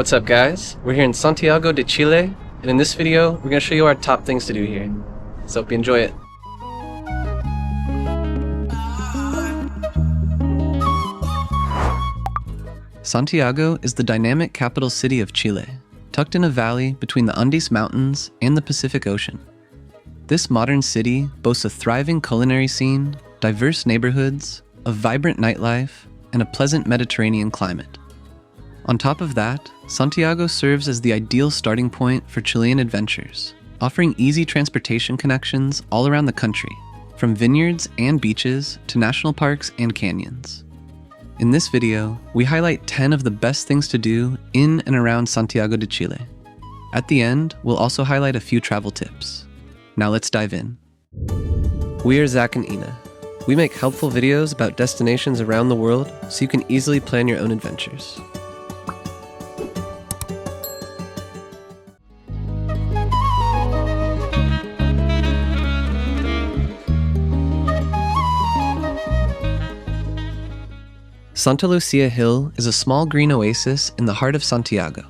What's up guys? We're here in Santiago de Chile, and in this video, we're going to show you our top things to do here. So hope you enjoy it. Santiago is the dynamic capital city of Chile, tucked in a valley between the Andes Mountains and the Pacific Ocean. This modern city boasts a thriving culinary scene, diverse neighborhoods, a vibrant nightlife, and a pleasant Mediterranean climate. On top of that, Santiago serves as the ideal starting point for Chilean adventures, offering easy transportation connections all around the country, from vineyards and beaches to national parks and canyons. In this video, we highlight 10 of the best things to do in and around Santiago de Chile. At the end, we'll also highlight a few travel tips. Now let's dive in. We are Zach and Ina. We make helpful videos about destinations around the world so you can easily plan your own adventures. Santa Lucía Hill is a small green oasis in the heart of Santiago.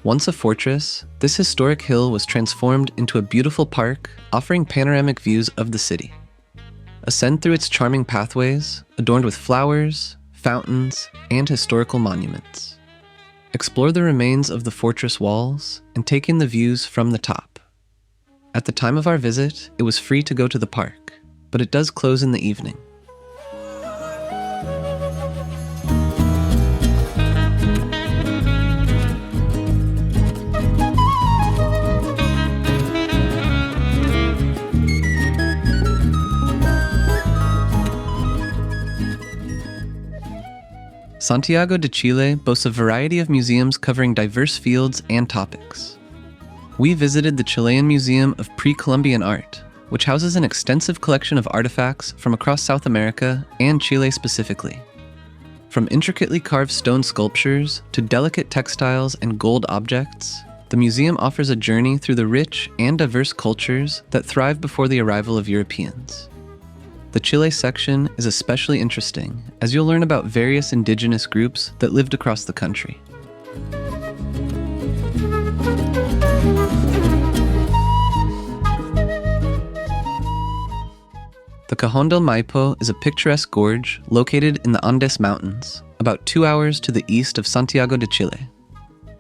Once a fortress, this historic hill was transformed into a beautiful park offering panoramic views of the city. Ascend through its charming pathways, adorned with flowers, fountains, and historical monuments. Explore the remains of the fortress walls and take in the views from the top. At the time of our visit, it was free to go to the park, but it does close in the evening. Santiago de Chile boasts a variety of museums covering diverse fields and topics. We visited the Chilean Museum of Pre-Columbian Art, which houses an extensive collection of artifacts from across South America and Chile specifically. From intricately carved stone sculptures to delicate textiles and gold objects, the museum offers a journey through the rich and diverse cultures that thrived before the arrival of Europeans. The Chile section is especially interesting, as you'll learn about various indigenous groups that lived across the country. The Cajon del Maipo is a picturesque gorge located in the Andes Mountains, about 2 hours to the east of Santiago de Chile.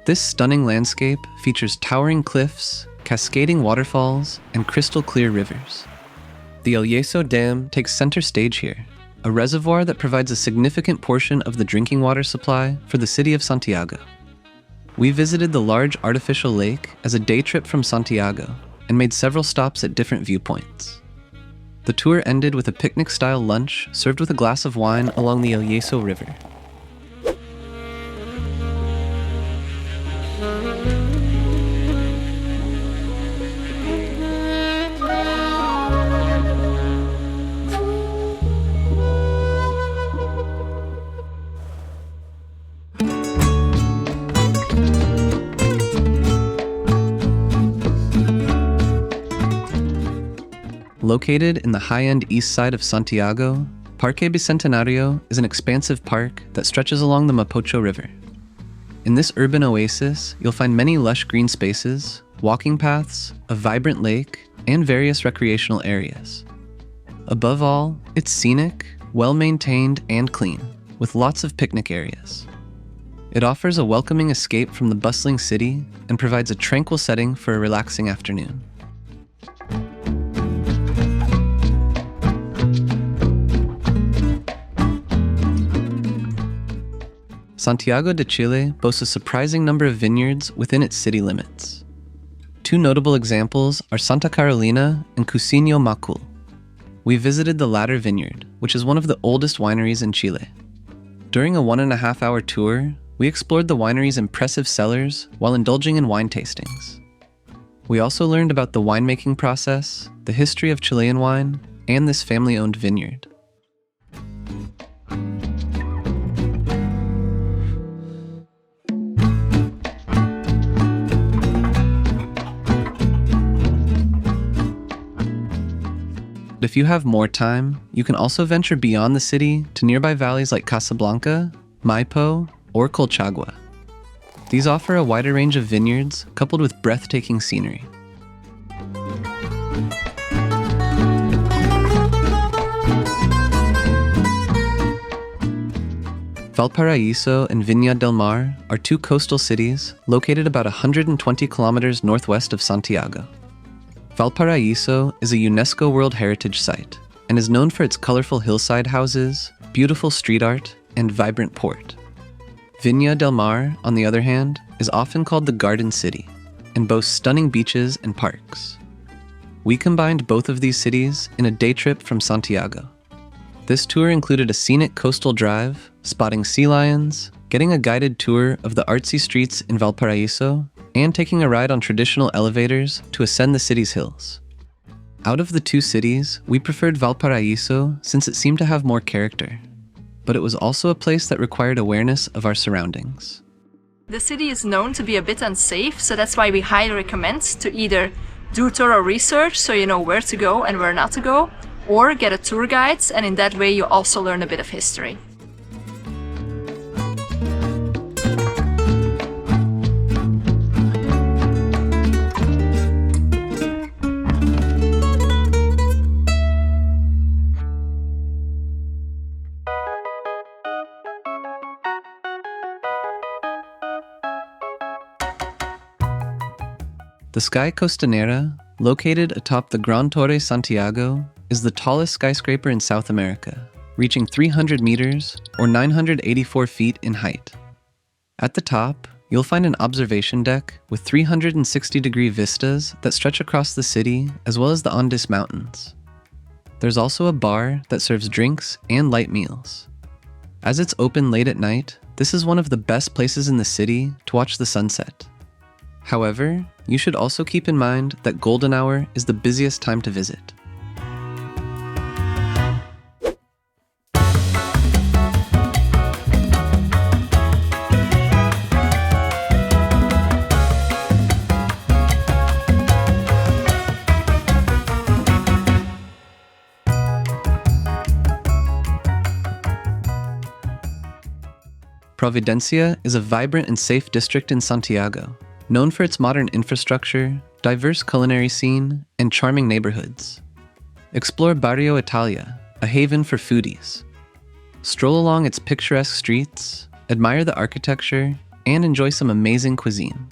This stunning landscape features towering cliffs, cascading waterfalls, and crystal-clear rivers. The El Yeso Dam takes center stage here, a reservoir that provides a significant portion of the drinking water supply for the city of Santiago. We visited the large artificial lake as a day trip from Santiago and made several stops at different viewpoints. The tour ended with a picnic-style lunch served with a glass of wine along the El Yeso River. Located in the high-end east side of Santiago, Parque Bicentenario is an expansive park that stretches along the Mapocho River. In this urban oasis, you'll find many lush green spaces, walking paths, a vibrant lake, and various recreational areas. Above all, it's scenic, well-maintained, and clean, with lots of picnic areas. It offers a welcoming escape from the bustling city and provides a tranquil setting for a relaxing afternoon. Santiago de Chile boasts a surprising number of vineyards within its city limits. Two notable examples are Santa Carolina and Cusinho Macul. We visited the latter vineyard, which is one of the oldest wineries in Chile. During a 1.5-hour tour, we explored the winery's impressive cellars while indulging in wine tastings. We also learned about the winemaking process, the history of Chilean wine, and this family-owned vineyard. If you have more time, you can also venture beyond the city to nearby valleys like Casablanca, Maipo, or Colchagua. These offer a wider range of vineyards coupled with breathtaking scenery. Valparaíso and Viña del Mar are two coastal cities located about 120 kilometers northwest of Santiago. Valparaíso is a UNESCO World Heritage Site and is known for its colorful hillside houses, beautiful street art, and vibrant port. Viña del Mar, on the other hand, is often called the Garden City and boasts stunning beaches and parks. We combined both of these cities in a day trip from Santiago. This tour included a scenic coastal drive, spotting sea lions, getting a guided tour of the artsy streets in Valparaíso, and taking a ride on traditional elevators to ascend the city's hills. Out of the two cities, we preferred Valparaíso since it seemed to have more character, but it was also a place that required awareness of our surroundings. The city is known to be a bit unsafe, so that's why we highly recommend to either do thorough research so you know where to go and where not to go, or get a tour guide, and in that way you also learn a bit of history. The Sky Costanera, located atop the Gran Torre Santiago, is the tallest skyscraper in South America, reaching 300 meters or 984 feet in height. At the top, you'll find an observation deck with 360-degree vistas that stretch across the city as well as the Andes Mountains. There's also a bar that serves drinks and light meals. As it's open late at night, this is one of the best places in the city to watch the sunset. However, you should also keep in mind that golden hour is the busiest time to visit. Providencia is a vibrant and safe district in Santiago, known for its modern infrastructure, diverse culinary scene, and charming neighborhoods. Explore Barrio Italia, a haven for foodies. Stroll along its picturesque streets, admire the architecture, and enjoy some amazing cuisine.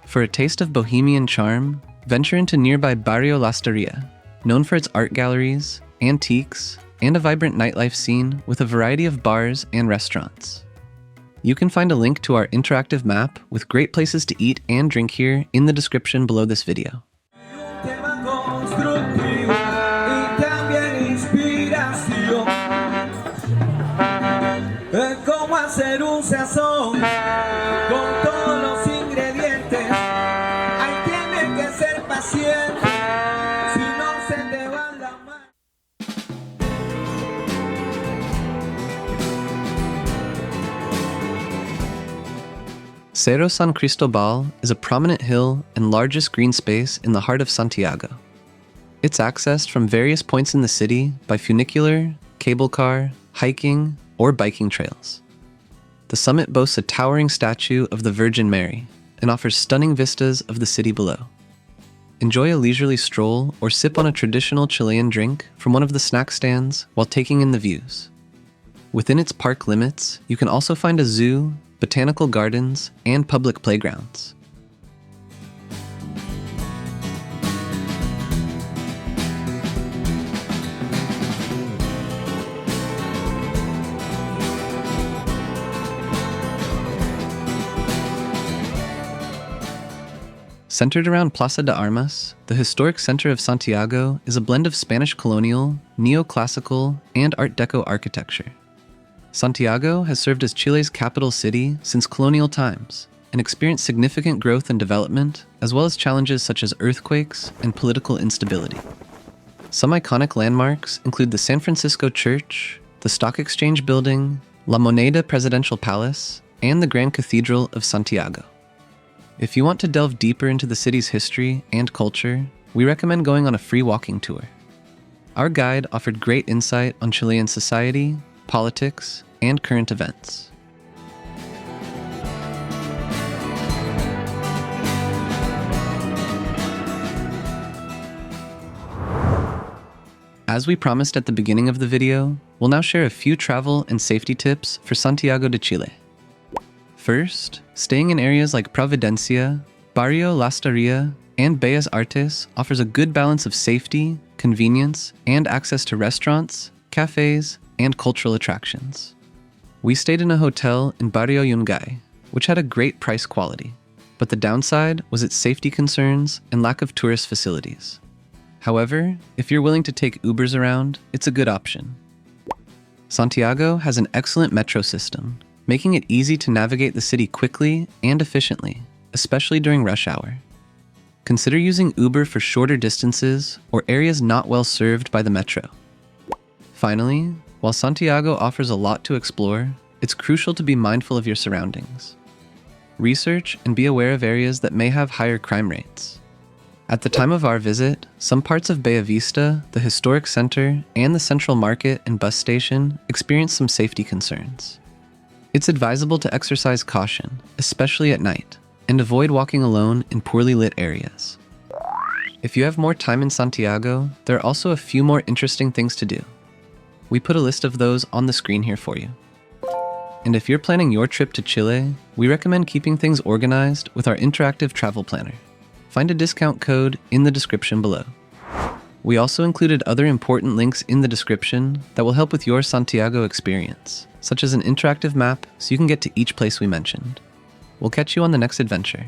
For a taste of bohemian charm, venture into nearby Barrio La Esteria, known for its art galleries, antiques, and a vibrant nightlife scene with a variety of bars and restaurants. You can find a link to our interactive map with great places to eat and drink here in the description below this video. Cerro San Cristóbal is a prominent hill and largest green space in the heart of Santiago. It's accessed from various points in the city by funicular, cable car, hiking, or biking trails. The summit boasts a towering statue of the Virgin Mary and offers stunning vistas of the city below. Enjoy a leisurely stroll or sip on a traditional Chilean drink from one of the snack stands while taking in the views. Within its park limits, you can also find a zoo, botanical gardens, and public playgrounds. Centered around Plaza de Armas, the historic center of Santiago is a blend of Spanish colonial, neoclassical, and Art Deco architecture. Santiago has served as Chile's capital city since colonial times and experienced significant growth and development, as well as challenges such as earthquakes and political instability. Some iconic landmarks include the San Francisco Church, the Stock Exchange Building, La Moneda Presidential Palace, and the Grand Cathedral of Santiago. If you want to delve deeper into the city's history and culture, we recommend going on a free walking tour. Our guide offered great insight on Chilean society, politics, and current events. As we promised at the beginning of the video, we'll now share a few travel and safety tips for Santiago de Chile. First, staying in areas like Providencia, Barrio La Estaria, and Bellas Artes offers a good balance of safety, convenience, and access to restaurants, cafes, and cultural attractions. We stayed in a hotel in Barrio Yungay, which had a great price quality, but the downside was its safety concerns and lack of tourist facilities. However, if you're willing to take Ubers around, it's a good option. Santiago has an excellent metro system, making it easy to navigate the city quickly and efficiently, especially during rush hour. Consider using Uber for shorter distances or areas not well served by the metro. Finally, while Santiago offers a lot to explore, it's crucial to be mindful of your surroundings. Research and be aware of areas that may have higher crime rates. At the time of our visit, some parts of Bella Vista, the historic center, and the central market and bus station experienced some safety concerns. It's advisable to exercise caution, especially at night, and avoid walking alone in poorly lit areas. If you have more time in Santiago, there are also a few more interesting things to do. We put a list of those on the screen here for you. And if you're planning your trip to Chile, we recommend keeping things organized with our interactive travel planner. Find a discount code in the description below. We also included other important links in the description that will help with your Santiago experience, such as an interactive map so you can get to each place we mentioned. We'll catch you on the next adventure.